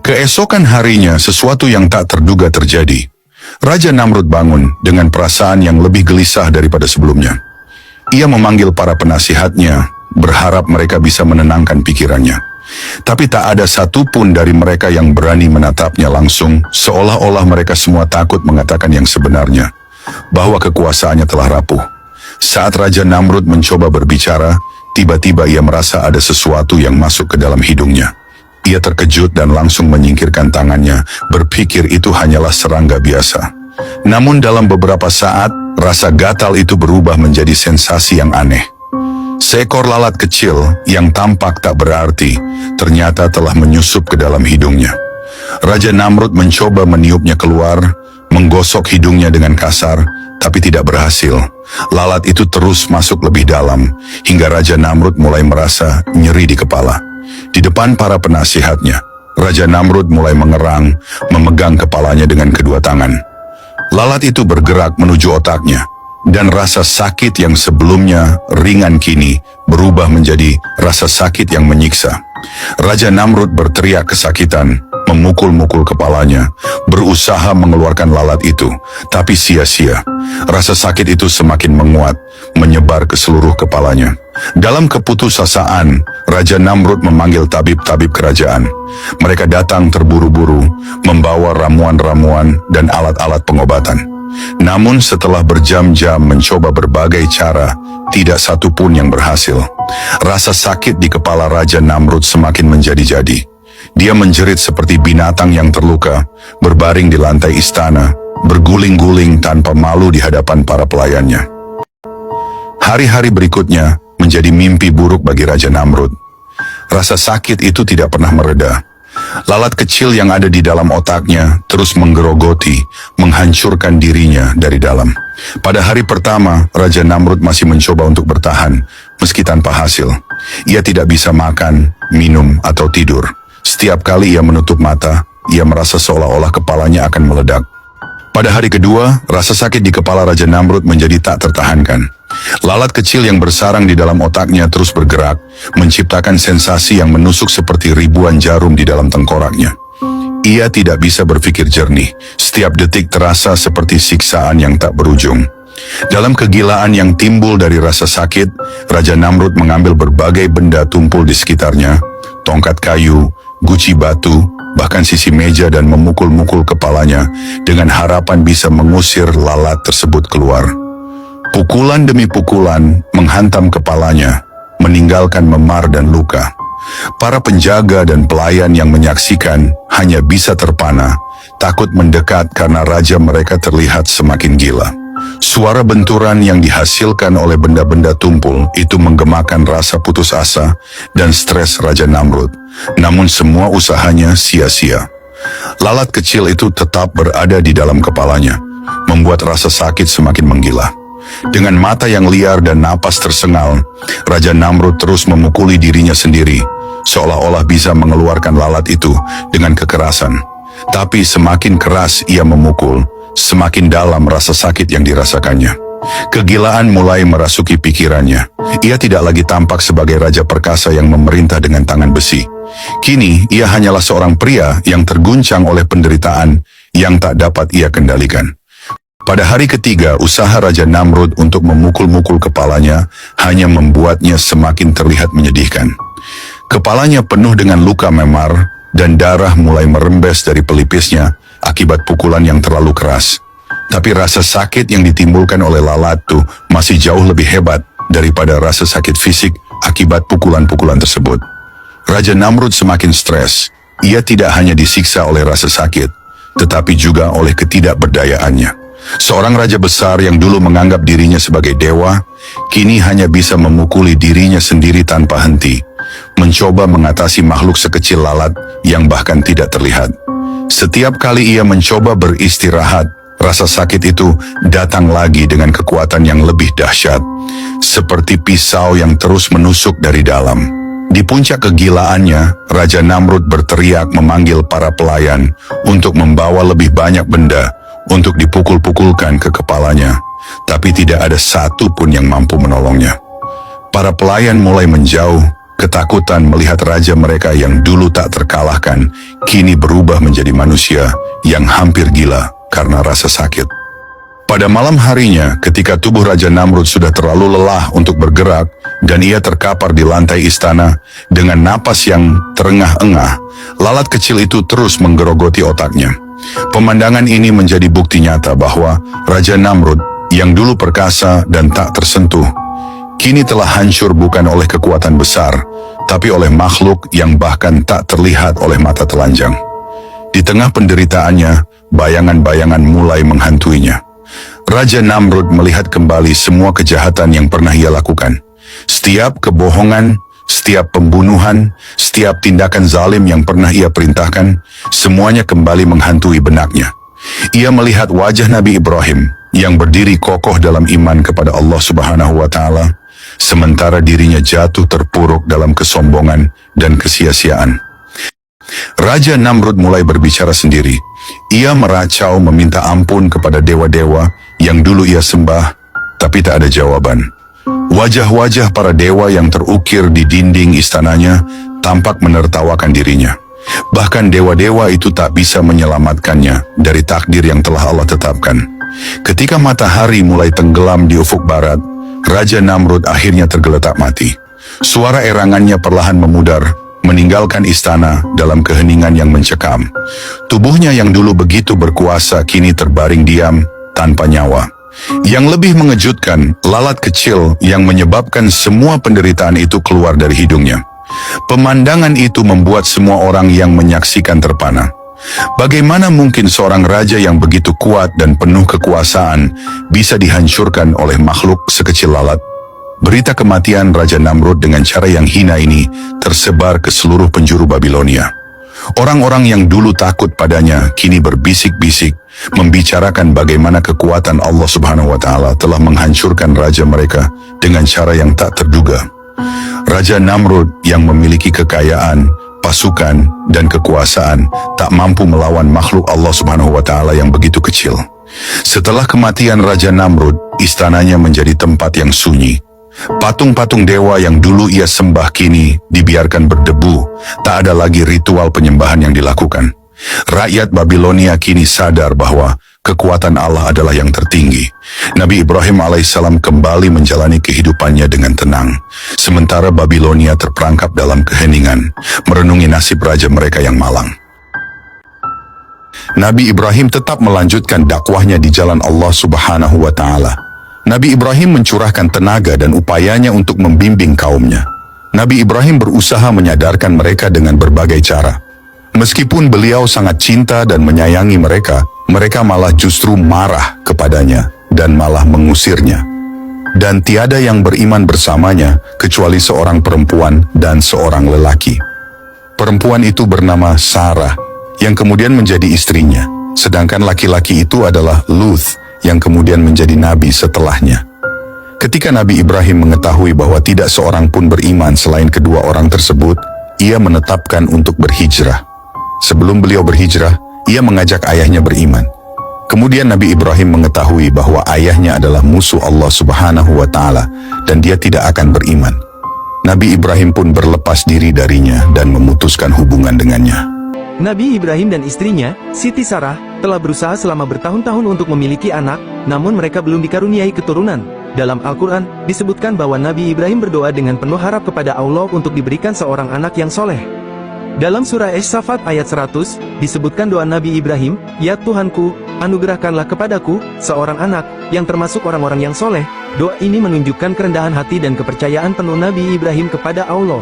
Keesokan harinya sesuatu yang tak terduga terjadi. Raja Namrud bangun dengan perasaan yang lebih gelisah daripada sebelumnya. Ia memanggil para penasihatnya, berharap mereka bisa menenangkan pikirannya. Tapi tak ada satupun dari mereka yang berani menatapnya langsung, seolah-olah mereka semua takut mengatakan yang sebenarnya, bahwa kekuasaannya telah rapuh. Saat Raja Namrud mencoba berbicara, tiba-tiba ia merasa ada sesuatu yang masuk ke dalam hidungnya. Ia terkejut dan langsung menyingkirkan tangannya, berpikir itu hanyalah serangga biasa. Namun dalam beberapa saat, rasa gatal itu berubah menjadi sensasi yang aneh. Seekor lalat kecil yang tampak tak berarti, ternyata telah menyusup ke dalam hidungnya. Raja Namrud mencoba meniupnya keluar, menggosok hidungnya dengan kasar, tapi tidak berhasil. Lalat itu terus masuk lebih dalam, hingga Raja Namrud mulai merasa nyeri di kepala. Di depan para penasihatnya, Raja Namrud mulai mengerang, memegang kepalanya dengan kedua tangan. Lalat itu bergerak menuju otaknya, dan rasa sakit yang sebelumnya ringan kini berubah menjadi rasa sakit yang menyiksa. Raja Namrud berteriak kesakitan, memukul-mukul kepalanya, berusaha mengeluarkan lalat itu, tapi sia-sia. Rasa sakit itu semakin menguat, menyebar ke seluruh kepalanya. Dalam keputusasaan, Raja Namrud memanggil tabib-tabib kerajaan. Mereka datang terburu-buru, membawa ramuan-ramuan dan alat-alat pengobatan. Namun setelah berjam-jam mencoba berbagai cara, tidak satu pun yang berhasil. Rasa sakit di kepala Raja Namrud semakin menjadi-jadi. Dia menjerit seperti binatang yang terluka, berbaring di lantai istana, berguling-guling tanpa malu di hadapan para pelayannya. Hari-hari berikutnya menjadi mimpi buruk bagi Raja Namrud. Rasa sakit itu tidak pernah mereda. Lalat kecil yang ada di dalam otaknya terus menggerogoti, menghancurkan dirinya dari dalam. Pada hari pertama, Raja Namrud masih mencoba untuk bertahan, meski tanpa hasil. Ia tidak bisa makan, minum, atau tidur. Setiap kali ia menutup mata, ia merasa seolah-olah kepalanya akan meledak. Pada hari kedua, rasa sakit di kepala Raja Namrud menjadi tak tertahankan. Lalat kecil yang bersarang di dalam otaknya terus bergerak, menciptakan sensasi yang menusuk seperti ribuan jarum di dalam tengkoraknya. Ia tidak bisa berpikir jernih, setiap detik terasa seperti siksaan yang tak berujung. Dalam kegilaan yang timbul dari rasa sakit, Raja Namrud mengambil berbagai benda tumpul di sekitarnya, tongkat kayu, guci batu, bahkan sisi meja dan memukul-mukul kepalanya dengan harapan bisa mengusir lalat tersebut keluar. Pukulan demi pukulan menghantam kepalanya, meninggalkan memar dan luka. Para penjaga dan pelayan yang menyaksikan hanya bisa terpana, takut mendekat karena raja mereka terlihat semakin gila. Suara benturan yang dihasilkan oleh benda-benda tumpul itu menggemakan rasa putus asa dan stres Raja Namrud. Namun semua usahanya sia-sia. Lalat kecil itu tetap berada di dalam kepalanya, membuat rasa sakit semakin menggila. Dengan mata yang liar dan napas tersengal, Raja Namrud terus memukuli dirinya sendiri, seolah-olah bisa mengeluarkan lalat itu dengan kekerasan. Tapi semakin keras ia memukul, semakin dalam rasa sakit yang dirasakannya. Kegilaan mulai merasuki pikirannya. Ia tidak lagi tampak sebagai raja perkasa yang memerintah dengan tangan besi. Kini ia hanyalah seorang pria yang terguncang oleh penderitaan yang tak dapat ia kendalikan. Pada hari ketiga, usaha Raja Namrud untuk memukul-mukul kepalanya hanya membuatnya semakin terlihat menyedihkan. Kepalanya penuh dengan luka memar dan darah mulai merembes dari pelipisnya akibat pukulan yang terlalu keras. Tapi rasa sakit yang ditimbulkan oleh lalat itu masih jauh lebih hebat daripada rasa sakit fisik akibat pukulan-pukulan tersebut. Raja Namrud semakin stres. Ia tidak hanya disiksa oleh rasa sakit, tetapi juga oleh ketidakberdayaannya. Seorang raja besar yang dulu menganggap dirinya sebagai dewa, kini hanya bisa memukuli dirinya sendiri tanpa henti, mencoba mengatasi makhluk sekecil lalat yang bahkan tidak terlihat. Setiap kali ia mencoba beristirahat, rasa sakit itu datang lagi dengan kekuatan yang lebih dahsyat, seperti pisau yang terus menusuk dari dalam. Di puncak kegilaannya, Raja Namrud berteriak memanggil para pelayan untuk membawa lebih banyak benda untuk dipukul-pukulkan ke kepalanya, tapi tidak ada satu pun yang mampu menolongnya. Para pelayan mulai menjauh, Ketakutan melihat raja mereka yang dulu tak terkalahkan, kini berubah menjadi manusia yang hampir gila karena rasa sakit. Pada malam harinya, ketika tubuh Raja Namrud sudah terlalu lelah untuk bergerak, dan ia terkapar di lantai istana dengan napas yang terengah-engah, lalat kecil itu terus menggerogoti otaknya. Pemandangan ini menjadi bukti nyata bahwa Raja Namrud yang dulu perkasa dan tak tersentuh, kini telah hancur bukan oleh kekuatan besar, tapi oleh makhluk yang bahkan tak terlihat oleh mata telanjang. Di tengah penderitaannya, bayangan-bayangan mulai menghantuinya. Raja Namrud melihat kembali semua kejahatan yang pernah ia lakukan. Setiap kebohongan, setiap pembunuhan, setiap tindakan zalim yang pernah ia perintahkan, semuanya kembali menghantui benaknya. Ia melihat wajah Nabi Ibrahim yang berdiri kokoh dalam iman kepada Allah Subhanahu wa Ta'ala, sementara dirinya jatuh terpuruk dalam kesombongan dan kesia-siaan. Raja Namrud mulai berbicara sendiri. Ia meracau meminta ampun kepada dewa-dewa yang dulu ia sembah, tapi tak ada jawaban. Wajah-wajah para dewa yang terukir di dinding istananya tampak menertawakan dirinya. Bahkan dewa-dewa itu tak bisa menyelamatkannya dari takdir yang telah Allah tetapkan. Ketika matahari mulai tenggelam di ufuk barat, Raja Namrud akhirnya tergeletak mati. Suara erangannya perlahan memudar, meninggalkan istana dalam keheningan yang mencekam. Tubuhnya yang dulu begitu berkuasa kini terbaring diam tanpa nyawa. Yang lebih mengejutkan, lalat kecil yang menyebabkan semua penderitaan itu keluar dari hidungnya. Pemandangan itu membuat semua orang yang menyaksikan terpana. Bagaimana mungkin seorang raja yang begitu kuat dan penuh kekuasaan bisa dihancurkan oleh makhluk sekecil lalat? Berita kematian Raja Namrud dengan cara yang hina ini tersebar ke seluruh penjuru Babilonia. Orang-orang yang dulu takut padanya kini berbisik-bisik membicarakan bagaimana kekuatan Allah Subhanahu wa Ta'ala telah menghancurkan raja mereka dengan cara yang tak terduga. Raja Namrud yang memiliki kekayaan, pasukan, dan kekuasaan tak mampu melawan makhluk Allah Subhanahu wa Ta'ala yang begitu kecil. Setelah kematian Raja Namrud, istananya menjadi tempat yang sunyi. Patung-patung dewa yang dulu ia sembah kini dibiarkan berdebu, tak ada lagi ritual penyembahan yang dilakukan. Rakyat Babilonia kini sadar bahwa kekuatan Allah adalah yang tertinggi. Nabi Ibrahim alaihissalam kembali menjalani kehidupannya dengan tenang, sementara Babilonia terperangkap dalam keheningan, merenungi nasib raja mereka yang malang. Nabi Ibrahim tetap melanjutkan dakwahnya di jalan Allah Subhanahu wa Ta'ala. Nabi Ibrahim mencurahkan tenaga dan upayanya untuk membimbing kaumnya. Nabi Ibrahim berusaha menyadarkan mereka dengan berbagai cara. Meskipun beliau sangat cinta dan menyayangi mereka, mereka malah justru marah kepadanya dan malah mengusirnya. Dan tiada yang beriman bersamanya kecuali seorang perempuan dan seorang lelaki. Perempuan itu bernama Sarah, yang kemudian menjadi istrinya, sedangkan laki-laki itu adalah Luth, yang kemudian menjadi nabi setelahnya. Ketika Nabi Ibrahim mengetahui bahwa tidak seorang pun beriman selain kedua orang tersebut, ia menetapkan untuk berhijrah. Sebelum beliau berhijrah, ia mengajak ayahnya beriman. Kemudian Nabi Ibrahim mengetahui bahwa ayahnya adalah musuh Allah Subhanahu wa Ta'ala dan dia tidak akan beriman. Nabi Ibrahim pun berlepas diri darinya dan memutuskan hubungan dengannya. Nabi Ibrahim dan istrinya, Siti Sarah, telah berusaha selama bertahun-tahun untuk memiliki anak, namun mereka belum dikaruniai keturunan. Dalam Al-Quran, disebutkan bahwa Nabi Ibrahim berdoa dengan penuh harap kepada Allah untuk diberikan seorang anak yang soleh. Dalam surah As-Saffat ayat 100, disebutkan doa Nabi Ibrahim, "Ya Tuhanku, anugerahkanlah kepadaku seorang anak yang termasuk orang-orang yang soleh." Doa ini menunjukkan kerendahan hati dan kepercayaan penuh Nabi Ibrahim kepada Allah.